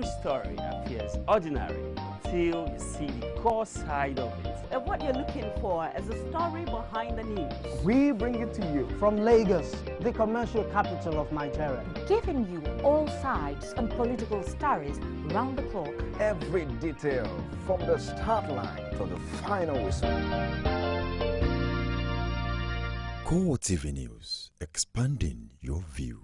every story appears ordinary till you see the core side of it. And what you're looking for is the story behind the news. We bring it to you from Lagos, the commercial capital of Nigeria, giving you all sides and political stories round the clock. Every detail from the start line to the final whistle. CoreTV News, expanding your view.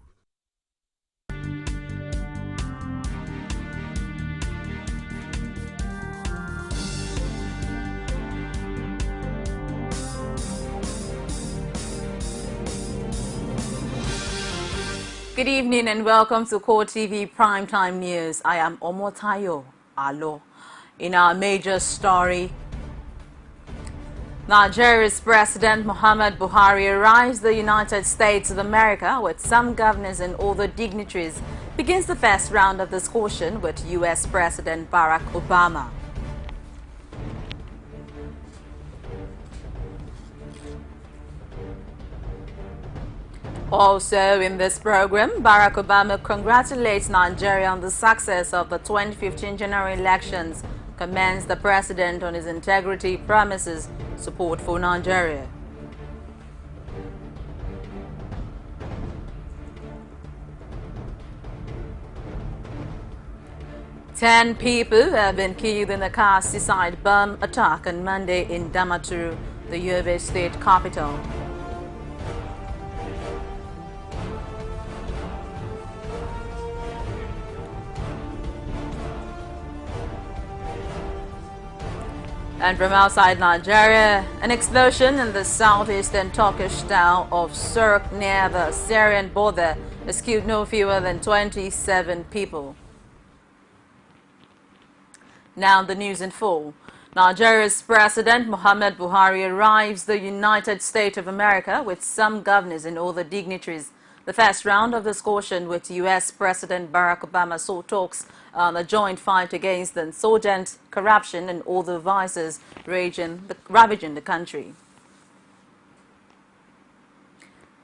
Good evening and welcome to CoreTV Primetime News. I am Omotayo Alo. In our major story, Nigeria's President Muhammad Buhari arrives the United States of America with some governors and other dignitaries. Begins the first round of discussion with U.S. President Barack Obama. Also in this program, Barack Obama congratulates Nigeria on the success of the 2015 general elections, commends the president on his integrity, promises support for Nigeria. Ten people have been killed in the car-suicide bomb attack on Monday in Damaturu, the Yobe state capital. And from outside Nigeria, an explosion in the southeastern Turkish town of Surk near the Syrian border has killed no fewer than 27 people. Now the news in full. Nigeria's President Muhammad Buhari arrives the United States of America with some governors and other dignitaries. The first round of discussion with U.S. President Barack Obama saw talks on a joint fight against the insurgent, corruption and other vices ravaging the country.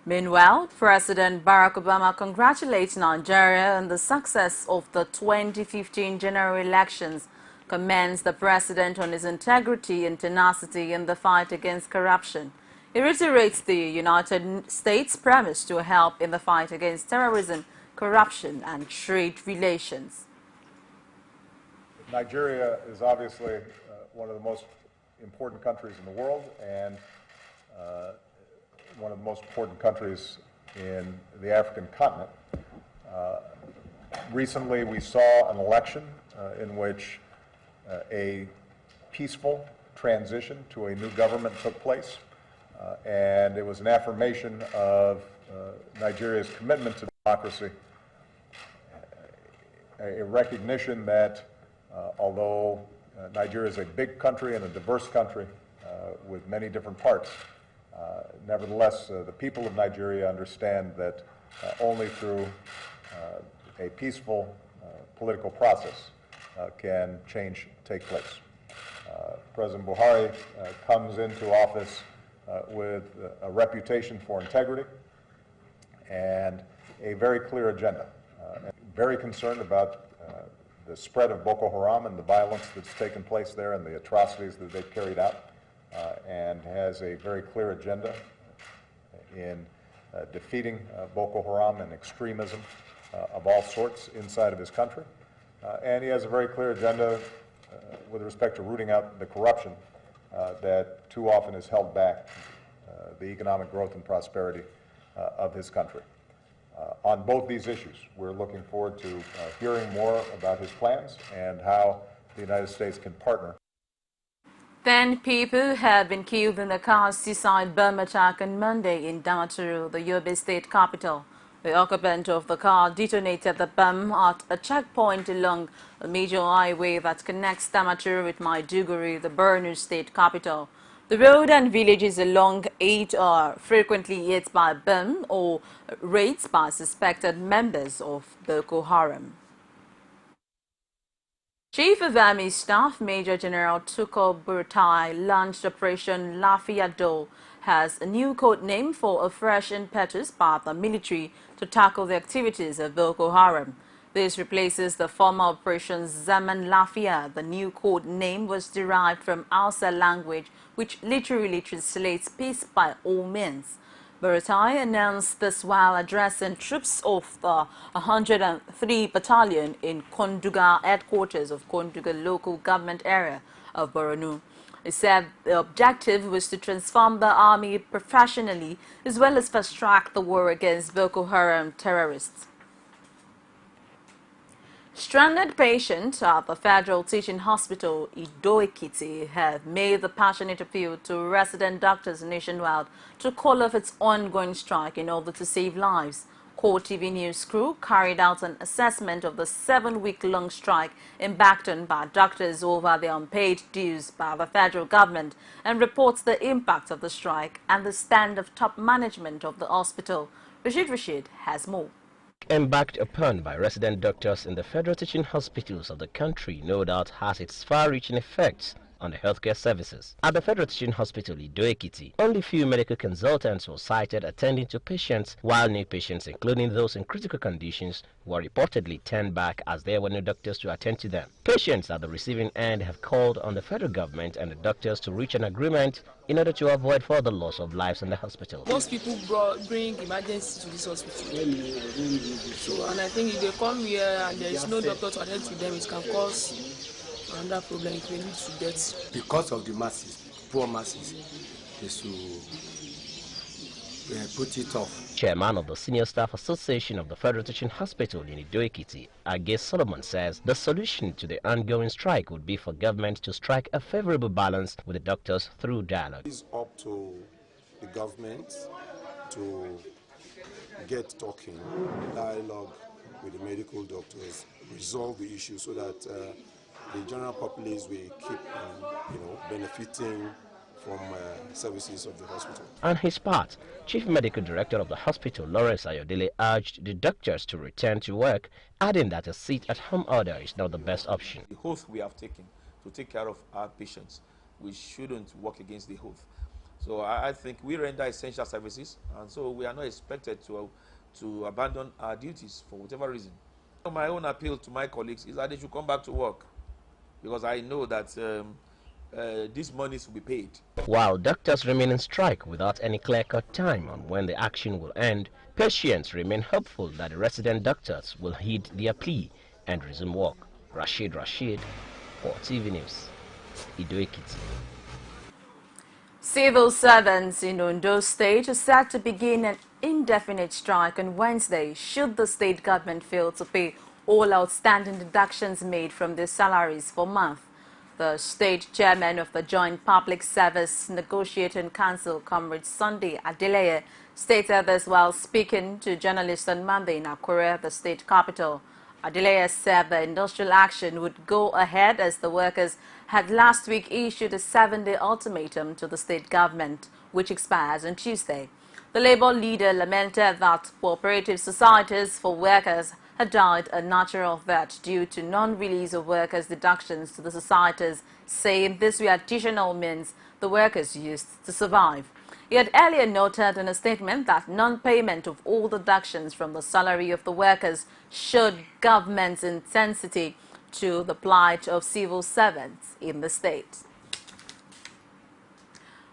Meanwhile, President Barack Obama congratulates Nigeria on the success of the 2015 general elections, commends the president on his integrity and tenacity in the fight against corruption. He reiterates the United States' promise to help in the fight against terrorism, corruption and trade relations. Nigeria is obviously one of the most important countries in the world and one of the most important countries in the African continent. Recently we saw an election in which a peaceful transition to a new government took place. And it was an affirmation of Nigeria's commitment to democracy, a recognition that although Nigeria is a big country and a diverse country with many different parts, nevertheless the people of Nigeria understand that only through a peaceful political process can change take place. President Buhari comes into office with a reputation for integrity and a very clear agenda. Very concerned about the spread of Boko Haram and the violence that's taken place there and the atrocities that they've carried out, and has a very clear agenda in defeating Boko Haram and extremism of all sorts inside of his country. And he has a very clear agenda with respect to rooting out the corruption that too often has held back the economic growth and prosperity of his country. On both these issues, we're looking forward to hearing more about his plans and how the United States can partner. 10 people have been killed in the car-suicide bomb attack on Monday in Damaturu, the Yobe state capital. The occupant of the car detonated the bomb at a checkpoint along a major highway that connects Damaturu with Maiduguri, the Borno state capital. The road and villages along it are frequently hit by bomb or raids by suspected members of Boko Haram. Chief of Army Staff Major General Tukur Buratai launched Operation Lafayette has a new code name for a fresh impetus by the military to tackle the activities of Boko Haram. This replaces the former Operation Zaman Lafia. The new code name was derived from Hausa language, which literally translates peace by all means. Buratai announced this while addressing troops of the 103 Battalion in Konduga headquarters of Konduga local government area of Borno. He said the objective was to transform the army professionally as well as fast-track the war against Boko Haram terrorists. Stranded patients at the Federal Teaching Hospital Ido-Ekiti have made the passionate appeal to resident doctors nationwide to call off its ongoing strike in order to save lives. CoreTV News crew carried out an assessment of the 7-week-long strike embarked on by doctors over their unpaid dues by the federal government and reports the impact of the strike and the stand of top management of the hospital. Rashid has more. Embarked upon by resident doctors in the federal teaching hospitals of the country no doubt has its far-reaching effects on the healthcare services. At the Federal Teaching Hospital Ido-Ekiti, only few medical consultants were cited attending to patients, while new patients, including those in critical conditions, were reportedly turned back as there were no doctors to attend to them. Patients at the receiving end have called on the federal government and the doctors to reach an agreement in order to avoid further loss of lives in the hospital. Most people bring emergency to this hospital. So, and I think if they come here and there is no doctor to attend to them, it can cause another problem. It may lead to death. Because of the masses, poor masses, they should put it off. Chairman of the Senior Staff Association of the Federal Teaching Hospital in Ido-Ekiti, Age Solomon, says the solution to the ongoing strike would be for government to strike a favorable balance with the doctors through dialogue. It's up to the government to get talking, dialogue with the medical doctors, resolve the issue so that the general populace will keep benefiting from services of the hospital. On his part, Chief Medical Director of the hospital, Lawrence Ayodele, urged the doctors to return to work, adding that a sit-at-home order is not the best option. The oath we have taken to take care of our patients, we shouldn't work against the oath. So I think we render essential services, and so we are not expected to abandon our duties for whatever reason. My own appeal to my colleagues is that they should come back to work, because I know that these monies will be paid. While doctors remain in strike without any clear-cut time on when the action will end, patients remain hopeful that the resident doctors will heed their plea and resume work. Rashid, CoreTV News, Ido-Ekiti. Civil servants in Ondo State are set to begin an indefinite strike on Wednesday should the state government fail to pay all outstanding deductions made from their salaries for months. The state chairman of the Joint Public Service Negotiating Council, Comrade Sunday Adeleye, stated this while speaking to journalists on Monday in Akure, the state capital. Adeleye said the industrial action would go ahead as the workers had last week issued a 7-day ultimatum to the state government, which expires on Tuesday. The labor leader lamented that cooperative societies for workers had died a natural death due to non-release of workers' deductions to the societies, saying this were additional means the workers used to survive. He had earlier noted in a statement that non-payment of all deductions from the salary of the workers showed government's intensity to the plight of civil servants in the state.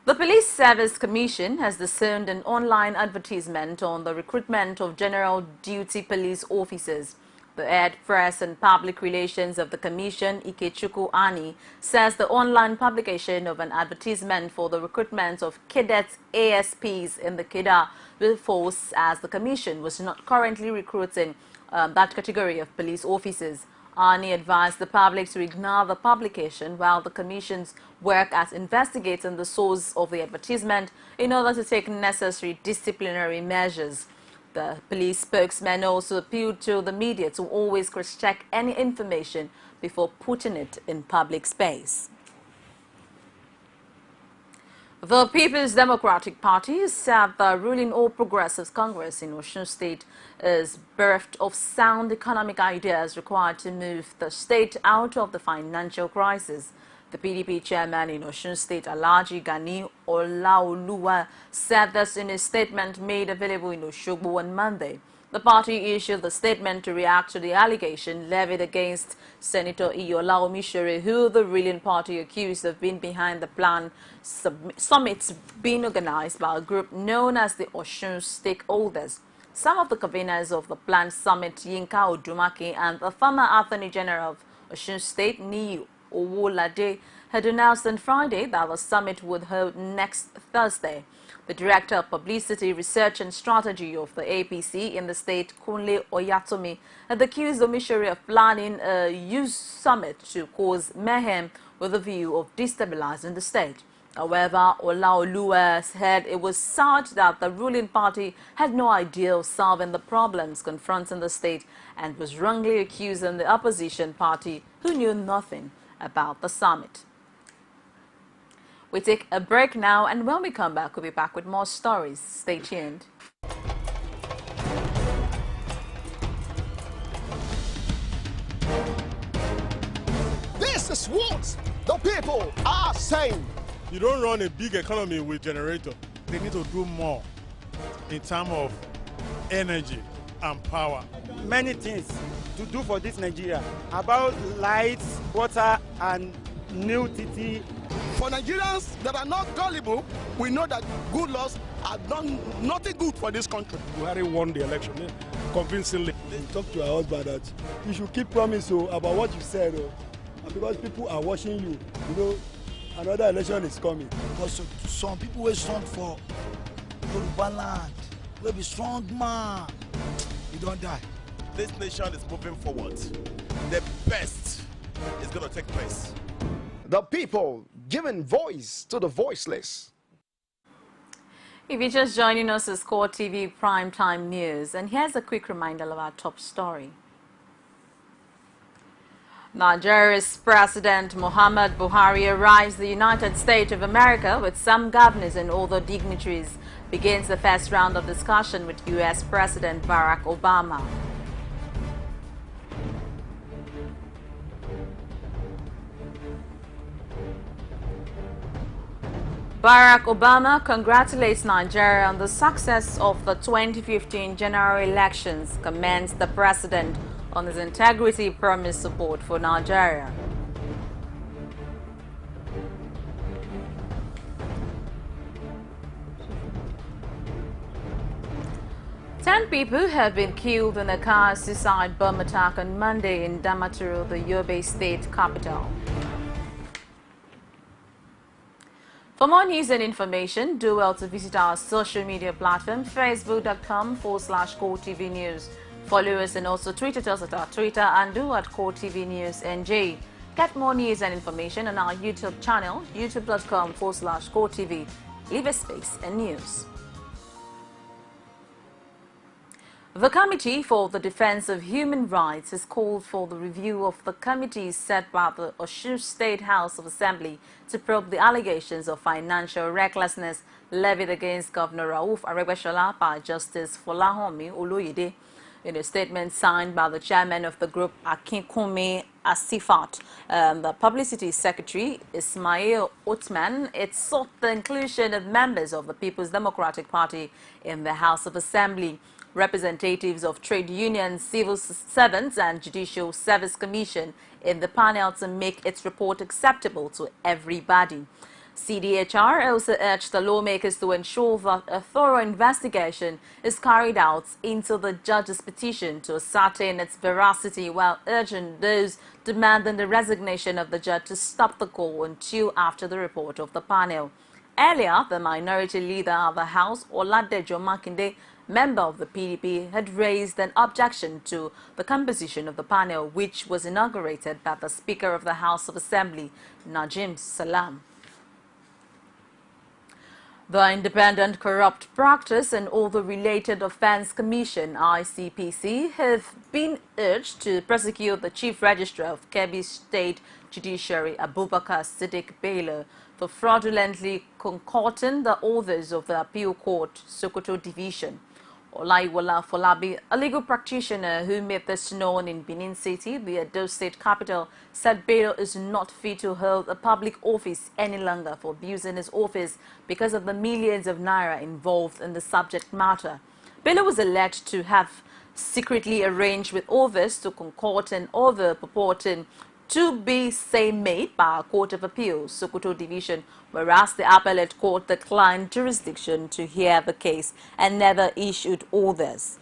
The Police Service Commission has discerned an online advertisement on the recruitment of general duty police officers. The head press and public relations of the Commission, Ikechukwu Ani, says the online publication of an advertisement for the recruitment of cadet ASPs in the Keda will force as the Commission was not currently recruiting that category of police officers. Ani advised the public to ignore the publication while the Commission's work at investigating the source of the advertisement in order to take necessary disciplinary measures. The police spokesman also appealed to the media to always cross-check any information before putting it in public space. The People's Democratic Party said the ruling All Progressives Congress in Osun State is bereft of sound economic ideas required to move the state out of the financial crisis. The PDP chairman in Osun State, Alhaji Gani Olaoluwa, said this in a statement made available in Osogbo on Monday. The party issued the statement to react to the allegation levied against Senator Iyola Omisore, who the ruling party accused of being behind the planned summit being organized by a group known as the Osun Stakeholders. Some of the conveners of the planned summit, Yinka Odumake and the former Attorney General of Osun State, Niyi Owolade, had announced on Friday that the summit would hold next Thursday. The Director of Publicity, Research and Strategy of the APC in the state, Kunle Oyatomi, had accused Omisore of planning a youth summit to cause mayhem with a view of destabilizing the state. However, Olaoluwa said it was sad that the ruling party had no idea of solving the problems confronting the state and was wrongly accusing the opposition party, who knew nothing about the summit. We take a break now, and when we come back, we'll be back with more stories. Stay tuned. This is what the people are saying. You don't run a big economy with generator. They need to do more in terms of energy and power. Many things to do for this Nigeria about lights, water, and new TT. For Nigerians that are not gullible, we know that good laws have done nothing good for this country. Buhari won the election convincingly. Talk to your husband that you should keep promise about what you said, and because people are watching you, you know, another election is coming. Because some people will stand for Yoruba land, will be strong man, you don't die. This nation is moving forward. The best is going to take place. The people giving voice to the voiceless. If you're just joining us, it's CoreTV Primetime News, and here's a quick reminder of our top story. Nigeria's President Muhammad Buhari arrives in the United States of America with some governors and other dignitaries. Begins the first round of discussion with U.S. President Barack Obama. Barack Obama congratulates Nigeria on the success of the 2015 general elections, commends the president on his integrity promise support for Nigeria. Ten people have been killed in a car-suicide bomb attack on Monday in Damaturu, the Yobe state capital. For more news and information, do well to visit our social media platform, facebook.com/CoreTV News. Follow us and also tweet at us at our Twitter handle at CoreTV News NJ. Get more news and information on our YouTube channel, youtube.com/CoreTV. Leave a space and news. The Committee for the Defense of Human Rights has called for the review of the committees set by the Osun State House of Assembly to probe the allegations of financial recklessness levied against Governor Rauf Aregbesola by Justice Folahomi Oloyede. In a statement signed by the chairman of the group, Akinkunmi Asifat, the publicity secretary, Ismail Otman, it sought the inclusion of members of the People's Democratic Party in the House of Assembly, representatives of trade unions, civil servants and Judicial Service Commission in the panel to make its report acceptable to everybody. CDHR also urged the lawmakers to ensure that a thorough investigation is carried out into the judge's petition to ascertain its veracity, while urging those demanding the resignation of the judge to stop the call until after the report of the panel. Earlier, the minority leader of the House, Oladejo Makinde, member of the PDP, had raised an objection to the composition of the panel, which was inaugurated by the Speaker of the House of Assembly, Najim Salam. The Independent Corrupt Practice and Other Related Offence Commission, ICPC, have been urged to prosecute the Chief Registrar of Kebbi State Judiciary, Abubakar Siddiq Bello, for fraudulently concocting the orders of the Appeal Court, Sokoto Division. Olaiwola Folabi, a legal practitioner who made this known in Benin City, the Edo State capital, said Bello is not fit to hold a public office any longer for abusing his office because of the millions of naira involved in the subject matter. Bello was alleged to have secretly arranged with others to concoct an order purporting to be same made by a Court of Appeals, Sokoto Division, whereas the appellate court declined jurisdiction to hear the case and never issued orders.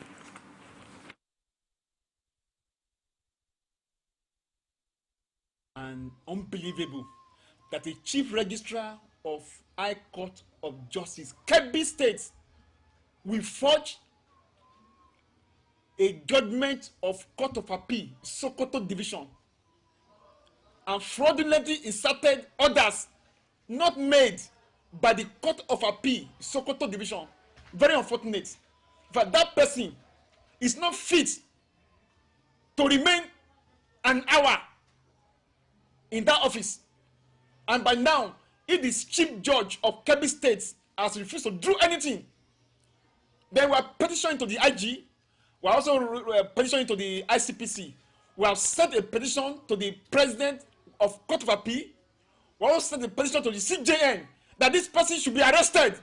And unbelievable that a chief registrar of High Court of Justice, Kebbi State, will forge a judgment of Court of Appeal, Sokoto Division, and fraudulently inserted orders not made by the Court of Appeal, Sokoto Division. Very unfortunate. But that person is not fit to remain an hour in that office. And by now, if the chief judge of Kebbi State has refused to do anything, then we are petitioning to the IG. We are also petitioning to the ICPC. We have sent a petition to the president of Court of Appeal. We also sent a petition to the CJN that this person should be arrested.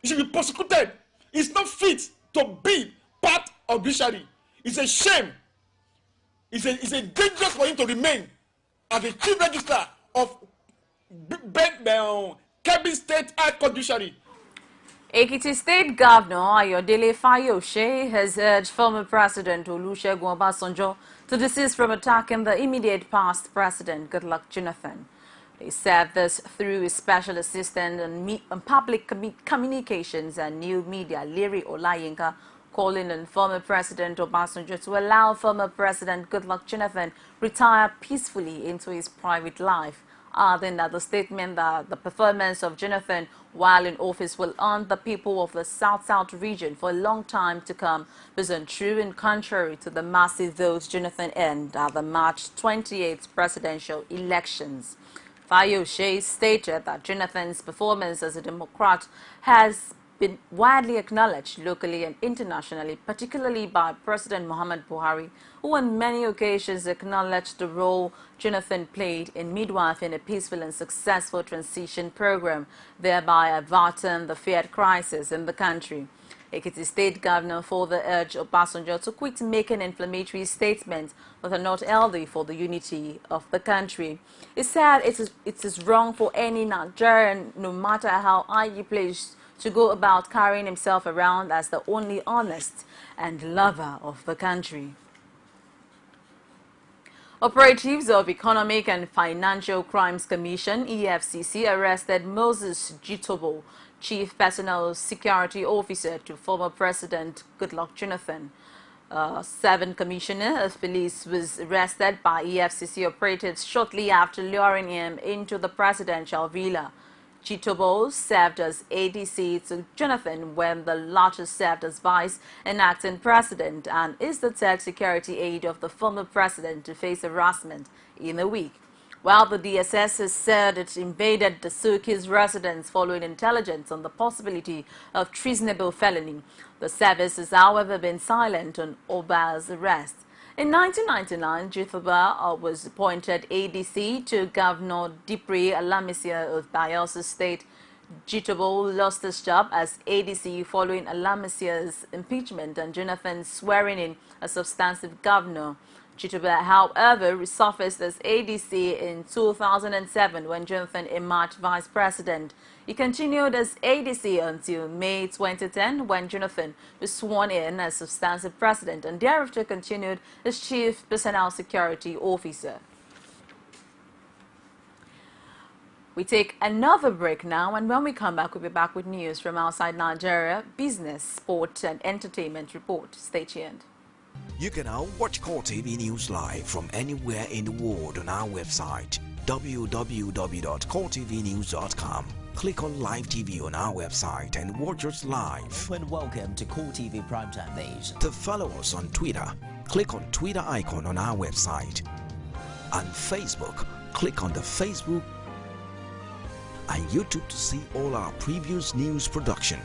He should be prosecuted. He's not fit to be part of judiciary. It's a shame. It's a dangerous for him to remain as the chief registrar of Kebbi State High Court Judiciary. Ekiti State Governor Ayodele Fayose has urged former President Olusegun Obasanjo to desist from attacking the immediate past President Goodluck Jonathan. He said this through his special assistant on public communications and new media, Larry Olayinka, calling on former President Obasanjo to allow former President Goodluck Jonathan retire peacefully into his private life. Adding that the statement that the performance of Jonathan while in office will haunt the people of the South-South region for a long time to come was untrue and contrary to the massive votes Jonathan earned at the March 28th presidential elections. Fayose stated that Jonathan's performance as a Democrat has been widely acknowledged locally and internationally, particularly by President Muhammad Buhari, who on many occasions acknowledged the role Jonathan played in midwifing a peaceful and successful transition program, thereby averting the feared crisis in the country. Ekiti State Governor further urged Obasanjo to quit making inflammatory statements that are not healthy for the unity of the country. He said it is wrong for any Nigerian, no matter how highly placed, to go about carrying himself around as the only honest and lover of the country. Operatives of Economic and Financial Crimes Commission, EFCC, arrested Moses Jitobo, Chief Personal Security Officer to former President Goodluck Jonathan. 7 Commissioner of Police was arrested by EFCC operatives shortly after luring him into the presidential villa. Jitobo served as ADC to Jonathan when the latter served as vice and acting president, and is the third security aide of the former president to face harassment in a week. While the DSS has said it invaded the Suki's residence following intelligence on the possibility of treasonable felony, the service has however been silent on Oba's arrest. In 1999, Jitobo was appointed ADC to Governor Dipre Alamisia of Bayelsa State. Jitobo lost his job as ADC following Alamisia's impeachment and Jonathan's swearing in as substantive governor. Jitobo, however, resurfaced as ADC in 2007 when Jonathan emerged vice president. He continued as ADC until May 2010 when Jonathan was sworn in as substantive president and thereafter continued as chief personnel security officer. We take another break now, and when we come back, we'll be back with news from outside Nigeria, business, sport and entertainment report. Stay tuned. You can now watch CoreTV News live from anywhere in the world on our website www.coretvnews.com. Click on Live TV on our website and watch us live. And welcome to CoreTV Primetime News. To follow us on Twitter, click on Twitter icon on our website. On Facebook, click on the Facebook and YouTube to see all our previous news production.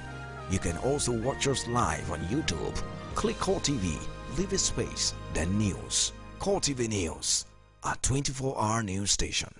You can also watch us live on YouTube. Click CoreTV, leave a space, then news. CoreTV News, a 24-hour news station.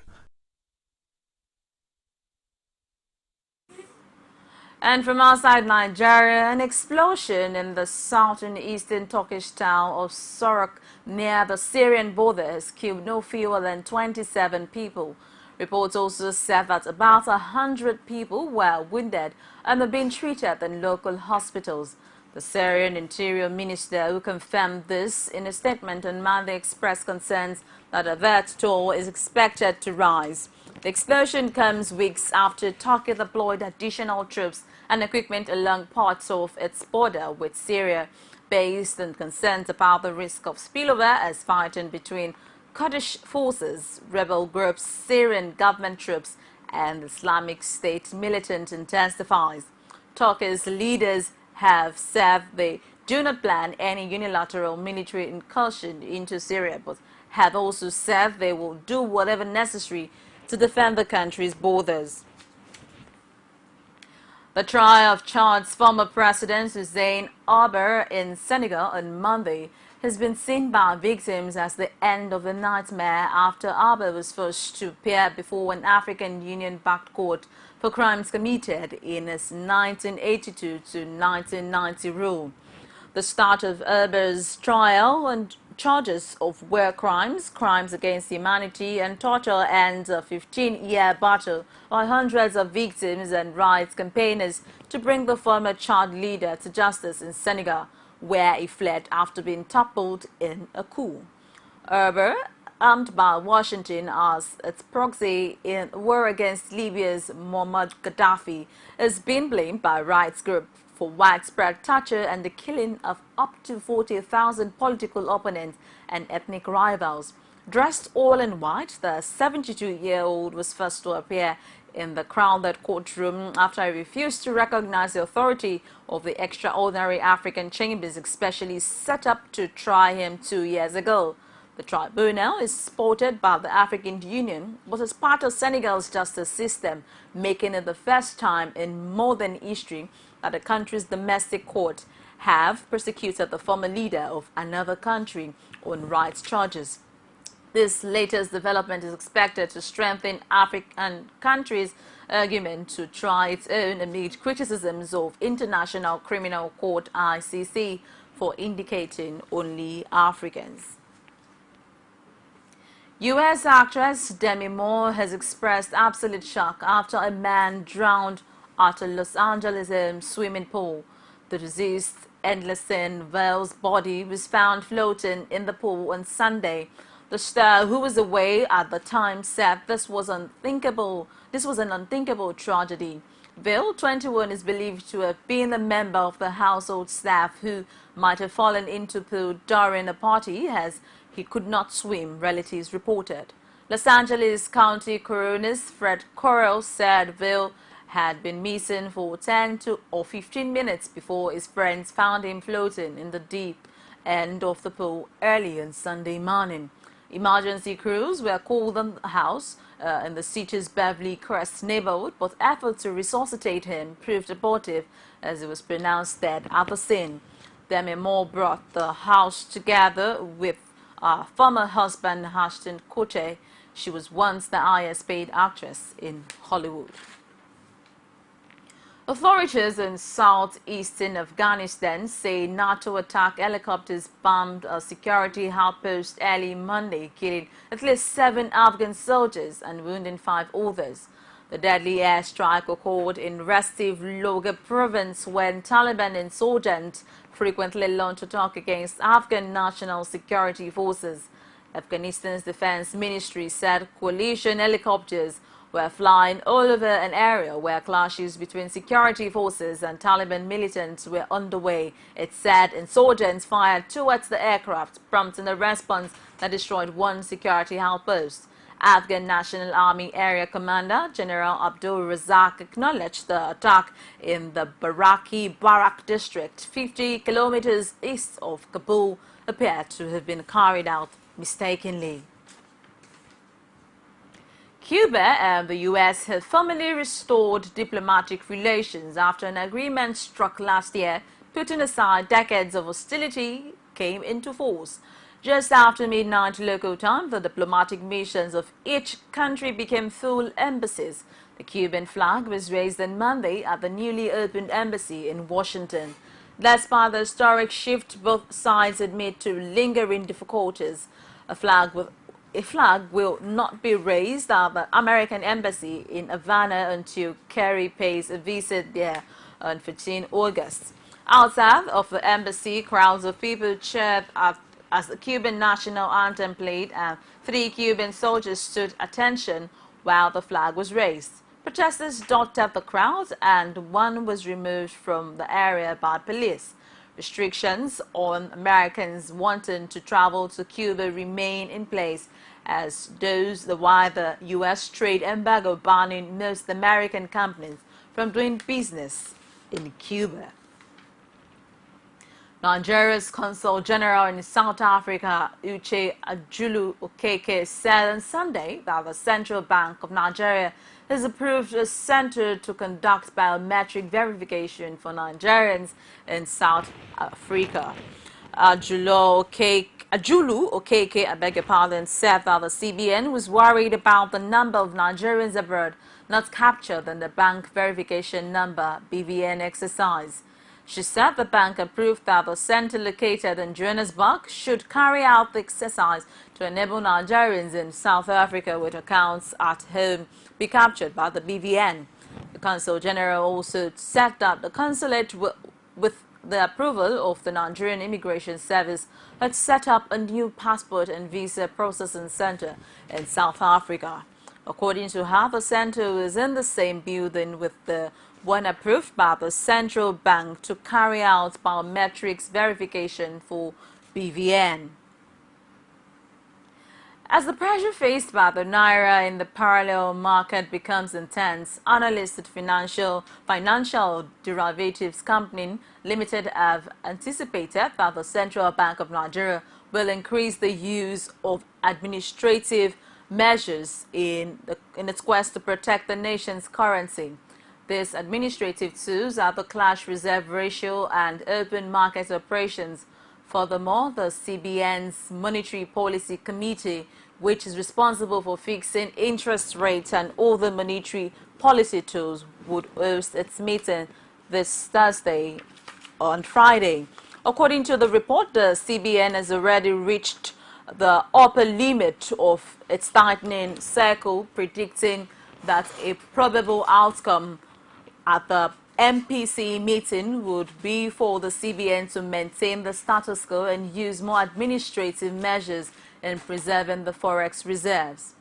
And from outside Nigeria, an explosion in the southern eastern Turkish town of Sorok near the Syrian border has killed no fewer than 27 people. Reports also said that about 100 people were wounded and are being treated in local hospitals. The Syrian Interior Minister, who confirmed this in a statement on Monday, expressed concerns that the death toll is expected to rise. The explosion comes weeks after Turkey deployed additional troops and equipment along parts of its border with Syria, based on concerns about the risk of spillover as fighting between Kurdish forces, rebel groups, Syrian government troops, and Islamic State militant intensifies. Turkey's leaders have said they do not plan any unilateral military incursion into Syria, but have also said they will do whatever necessary to defend the country's borders. The trial of Chad's former president Hussein Arber in Senegal on Monday has been seen by victims as the end of a nightmare after Arber was forced to appear before an African Union-backed court for crimes committed in his 1982 to 1990 rule. The start of Arber's trial and charges of war crimes, crimes against humanity and torture ends a 15-year battle by hundreds of victims and rights campaigners to bring the former Chad leader to justice in Senegal, where he fled after being toppled in a coup. Arber, armed by Washington as its proxy in war against Libya's Muammar Gaddafi, has been blamed by rights groups for widespread torture and the killing of up to 40,000 political opponents and ethnic rivals. Dressed all in white, the 72-year-old was first to appear in the crowded courtroom after he refused to recognize the authority of the extraordinary African chambers especially set up to try him 2 years ago. The tribunal is supported by the African Union, but as part of Senegal's justice system, making it the first time in modern history that the country's domestic court have persecuted the former leader of another country on rights charges. This latest development is expected to strengthen African countries' argument to try its own amid criticisms of International Criminal Court (ICC) for indicating only Africans. U.S. actress Demi Moore has expressed absolute shock after a man drowned at a Los Angeles swimming pool. The deceased Edlison Vale's body was found floating in the pool on Sunday. The star, who was away at the time, said this was an unthinkable tragedy. Vale, 21, is believed to have been a member of the household staff who might have fallen into the pool during a party as he could not swim, relatives reported. Los Angeles County Coroner Fred Correll said Vale had been missing for 10 or 15 minutes before his friends found him floating in the deep end of the pool early on Sunday morning. Emergency crews were called on the house in the city's Beverly Crest neighborhood, but efforts to resuscitate him proved abortive as he was pronounced dead at the scene. Demi Moore brought the house together with her former husband, Ashton Kutcher. She was once the highest paid actress in Hollywood. Authorities in southeastern Afghanistan say NATO attack helicopters bombed a security outpost early Monday, killing at least 7 Afghan soldiers and wounding 5 others. The deadly airstrike occurred in Restiv Logar province when Taliban insurgents frequently launch attack against Afghan national security forces. Afghanistan's defense ministry said coalition helicopters were flying all over an area where clashes between security forces and Taliban militants were underway. It said insurgents fired towards the aircraft, prompting a response that destroyed 1 security outpost. Afghan National Army Area Commander General Abdul Razak acknowledged the attack in the Baraki Barak district, 50 kilometers east of Kabul, appeared to have been carried out mistakenly. Cuba and the U.S. have formally restored diplomatic relations after an agreement struck last year, putting aside decades of hostility, came into force. Just after midnight local time, the diplomatic missions of each country became full embassies. The Cuban flag was raised on Monday at the newly opened embassy in Washington. Despite the historic shift, both sides admit to lingering difficulties. A flag will not be raised at the American embassy in Havana until Kerry pays a visit there on 15 August. Outside of the embassy, crowds of people cheered as the Cuban national anthem played and 3 Cuban soldiers stood attention while the flag was raised. Protesters dotted the crowd and one was removed from the area by police. Restrictions on Americans wanting to travel to Cuba remain in place as while the U.S. trade embargo banning most American companies from doing business in Cuba. Nigeria's Consul General in South Africa, Uche Ajulu Okeke, said on Sunday that the Central Bank of Nigeria has approved a center to conduct biometric verification for Nigerians in South Africa. Ajulu Okeke, I beg your pardon, said that the CBN was worried about the number of Nigerians abroad not captured in the bank verification number BVN exercise. She said the bank approved that the center located in Johannesburg should carry out the exercise to enable Nigerians in South Africa with accounts at home be captured by the BVN. The Consul General also said that the consulate, with the approval of the Nigerian Immigration Service, had set up a new passport and visa processing center in South Africa. According to her, the center was in the same building with the one approved by the central bank to carry out biometrics verification for BVN. As the pressure faced by the Naira in the parallel market becomes intense, analysts at Financial Derivatives Company Limited have anticipated that the Central Bank of Nigeria will increase the use of administrative measures in its quest to protect the nation's currency. These administrative tools are the cash reserve ratio and open market operations. Furthermore, the CBN's Monetary Policy Committee, which is responsible for fixing interest rates and other monetary policy tools, would host its meeting this Thursday on Friday. According to the report, the CBN has already reached the upper limit of its tightening cycle, predicting that a probable outcome at the MPC meeting would be for the CBN to maintain the status quo and use more administrative measures in preserving the forex reserves.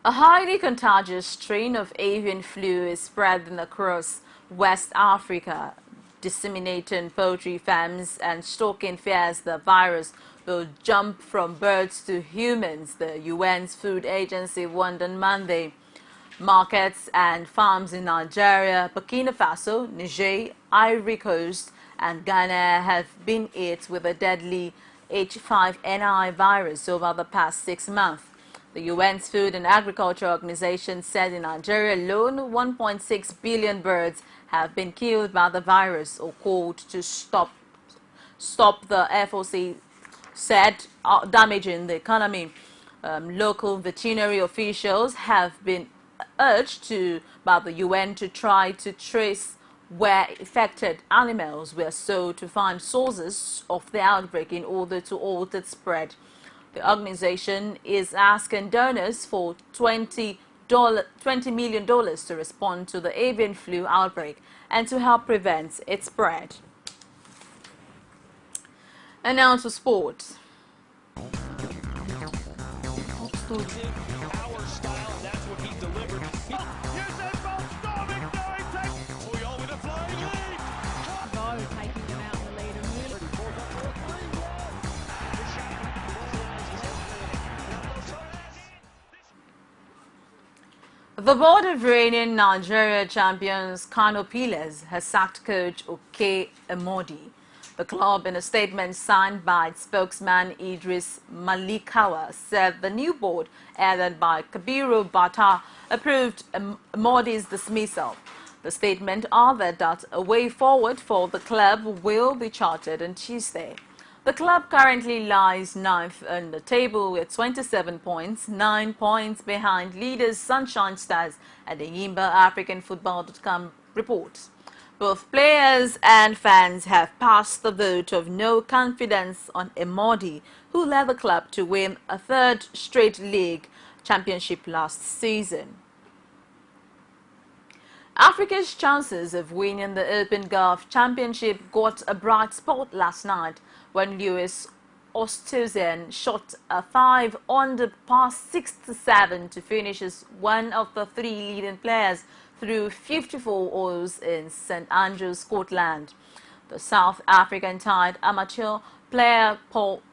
A highly contagious strain of avian flu is spreading across West Africa, disseminating poultry farms and stocking fears the virus will jump from birds to humans, the UN's food agency warned on Monday. Markets and farms in Nigeria, Burkina Faso, Niger, Ivory Coast, and Ghana have been hit with a deadly H5N1 virus over the past 6 months. The UN's Food and Agriculture Organization said in Nigeria alone, 1.6 billion birds have been killed by the virus, or called to stop the FOC said, damaging the economy. Local veterinary officials have been urged by the UN to try to trace where affected animals were sold to find sources of the outbreak in order to halt its spread. The organization is asking donors for $20 million to respond to the avian flu outbreak and to help prevent its spread. And now to sports. The board of reigning Nigeria champions Kano Pillars has sacked coach Oke Emodi. The club, in a statement signed by its spokesman Idris Malikawa, said the new board, headed by Kabiru Bata, approved Emodi's dismissal. The statement added that a way forward for the club will be charted on Tuesday. The club currently lies 9th on the table with 27 points, 9 points behind leaders Sunshine Stars at the YimbaAfricanFootball.com reports. Both players and fans have passed the vote of no confidence on Emodi, who led the club to win a third straight league championship last season. Africa's chances of winning the Open Golf Championship got a bright spot last night when Lewis Oosthuizen shot a 5-under par 67 to finish as one of the 3 leading players through 54 holes in St Andrews, Scotland. The South African tied amateur player Paul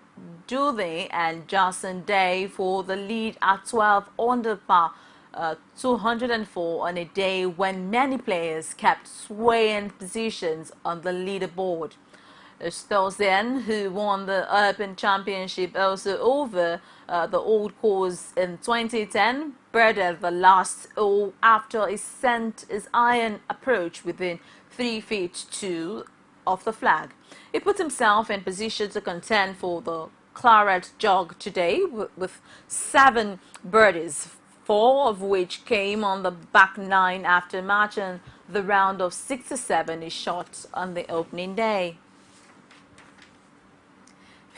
Duthe and Jason Day for the lead at 12 under par 204 on a day when many players kept swaying positions on the leaderboard. Oosthuizen, who won the Open Championship also over the Old Course in 2010, birded the last hole after he sent his iron approach within 3 feet 2 of the flag. He put himself in position to contend for the Claret Jug today with 7 birdies, 4 of which came on the back 9 after matching the round of 67 he shot on the opening day.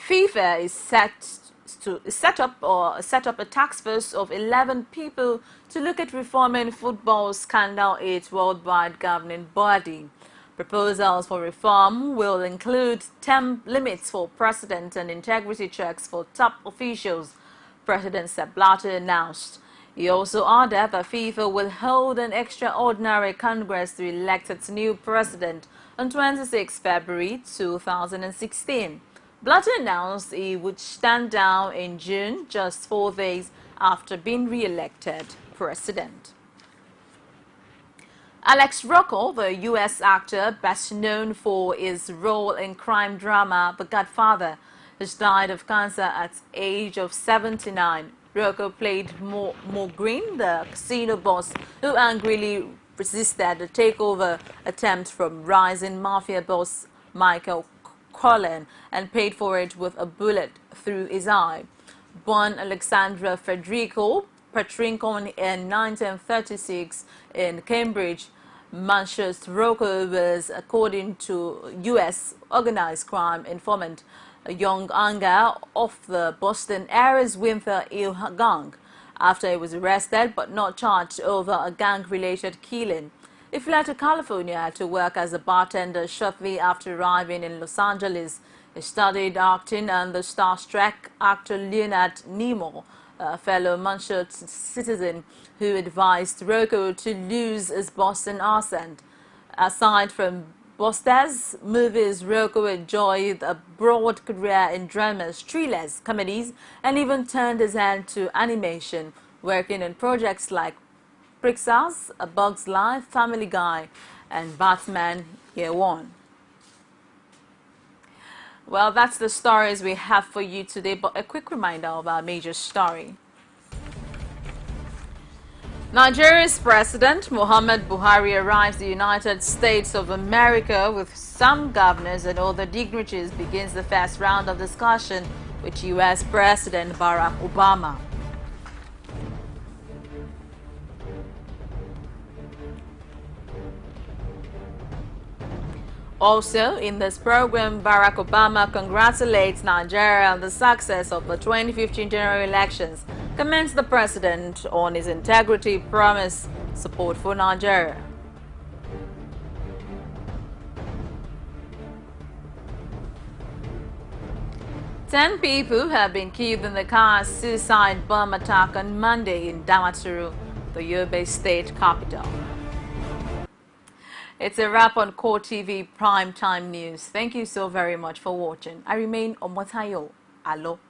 FIFA is set up a task force of 11 people to look at reforming football scandal its worldwide governing body. Proposals for reform will include term limits for precedent and integrity checks for top officials, President Sepp Blatter announced. He also added that FIFA will hold an extraordinary Congress to elect its new president on 26 February 2016. Blatter announced he would stand down in June, just 4 days after being re-elected president. Alex Rocco, the U.S. actor best known for his role in crime drama The Godfather, has died of cancer at the age of 79. Rocco played Mo Green, the casino boss who angrily resisted the takeover attempt from rising mafia boss Michael Corleone and paid for it with a bullet through his eye. Born Alexandra Federico Petrincon in 1936 in Cambridge, Manchester, Rocco was, according to U.S. organized crime informant, a young anger of the Boston area's Winter Hill gang after he was arrested but not charged over a gang-related killing. He fled to California to work as a bartender shortly after arriving in Los Angeles. He studied acting under Star Trek actor Leonard Nimoy, a fellow Manchester citizen who advised Rocco to lose his Boston accent. Aside from Boston's movies, Rocco enjoyed a broad career in dramas, thrillers, comedies, and even turned his hand to animation, working on projects like Pixar's A Bug's Life, Family Guy, and Batman Year One. Well, that's the stories we have for you today, but a quick reminder of our major story. Nigeria's President Muhammad Buhari arrives in the United States of America with some governors and other dignitaries, begins the first round of discussion with U.S. President Barack Obama. Also, in this program, Barack Obama congratulates Nigeria on the success of the 2015 general elections, commends the president on his integrity, promise support for Nigeria. Ten people have been killed in the car suicide bomb attack on Monday in Damaturu, the Yobe state capital. It's a wrap on CoreTV Primetime News. Thank you so very much for watching. I remain Omotayo. Alo.